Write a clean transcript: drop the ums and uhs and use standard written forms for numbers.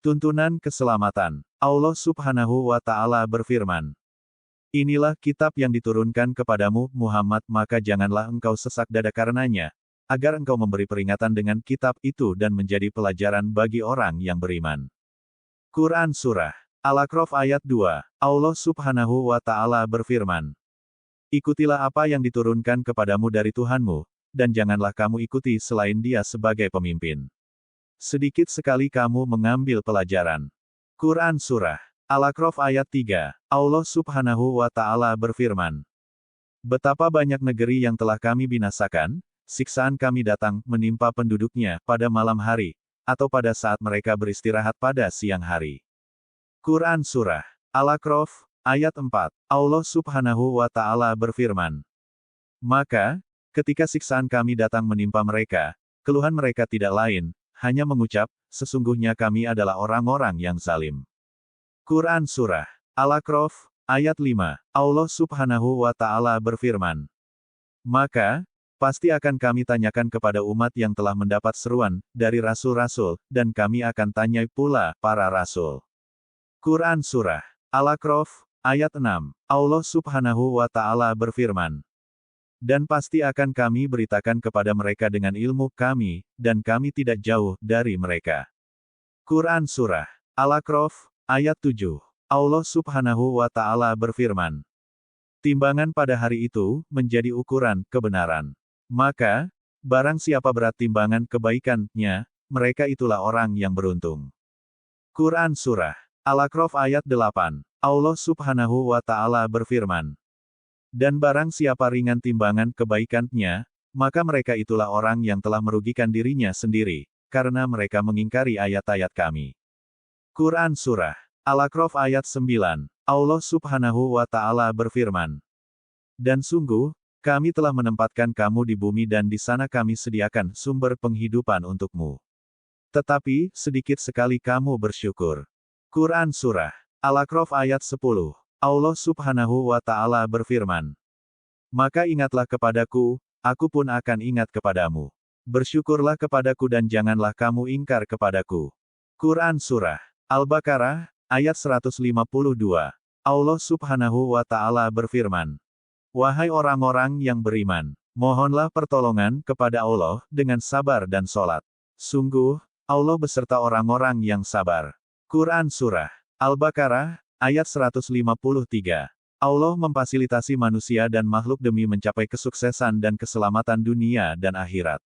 Tuntunan keselamatan. Allah Subhanahu wa Ta'ala berfirman, "Inilah kitab yang diturunkan kepadamu, Muhammad, maka janganlah engkau sesak dada karenanya, agar engkau memberi peringatan dengan kitab itu dan menjadi pelajaran bagi orang yang beriman." Quran Surah Al-A'raf ayat 2, Allah Subhanahu wa Ta'ala berfirman, "Ikutilah apa yang diturunkan kepadamu dari Tuhanmu, dan janganlah kamu ikuti selain Dia sebagai pemimpin. Sedikit sekali kamu mengambil pelajaran." Quran Surah Al-A'raf ayat 3, Allah Subhanahu wa Ta'ala berfirman, "Betapa banyak negeri yang telah kami binasakan, siksaan kami datang menimpa penduduknya pada malam hari, atau pada saat mereka beristirahat pada siang hari." Quran Surah Al-A'raf ayat 4, Allah Subhanahu wa Ta'ala berfirman, "Maka, ketika siksaan kami datang menimpa mereka, keluhan mereka tidak lain, hanya mengucap, sesungguhnya kami adalah orang-orang yang zalim." Quran Surah Al-A'raf ayat 5, Allah Subhanahu wa Ta'ala berfirman, "Maka, pasti akan kami tanyakan kepada umat yang telah mendapat seruan dari rasul-rasul, dan kami akan tanya pula para rasul." Quran Surah Al-A'raf ayat 6, Allah Subhanahu wa Ta'ala berfirman, "Dan pasti akan kami beritakan kepada mereka dengan ilmu kami, dan kami tidak jauh dari mereka." Quran Surah Al-A'raf ayat 7, Allah Subhanahu wa Ta'ala berfirman, "Timbangan pada hari itu menjadi ukuran kebenaran. Maka, barang siapa berat timbangan kebaikannya, mereka itulah orang yang beruntung." Quran Surah Al-A'raf ayat 8, Allah Subhanahu wa Ta'ala berfirman, "Dan barang siapa ringan timbangan kebaikannya, maka mereka itulah orang yang telah merugikan dirinya sendiri, karena mereka mengingkari ayat-ayat kami." Quran Surah Al-A'raf ayat 9, Allah Subhanahu wa Ta'ala berfirman, "Dan sungguh, kami telah menempatkan kamu di bumi dan di sana kami sediakan sumber penghidupan untukmu. Tetapi, sedikit sekali kamu bersyukur." Quran Surah Al-A'raf ayat 10, Allah Subhanahu wa Ta'ala berfirman, "Maka ingatlah kepadaku, aku pun akan ingat kepadamu. Bersyukurlah kepadaku dan janganlah kamu ingkar kepadaku." Quran Surah Al-Baqarah ayat 152, Allah Subhanahu wa Ta'ala berfirman, "Wahai orang-orang yang beriman, mohonlah pertolongan kepada Allah dengan sabar dan sholat. Sungguh, Allah beserta orang-orang yang sabar." Quran Surah Al-Baqarah ayat 153, Allah memfasilitasi manusia dan makhluk demi mencapai kesuksesan dan keselamatan dunia dan akhirat.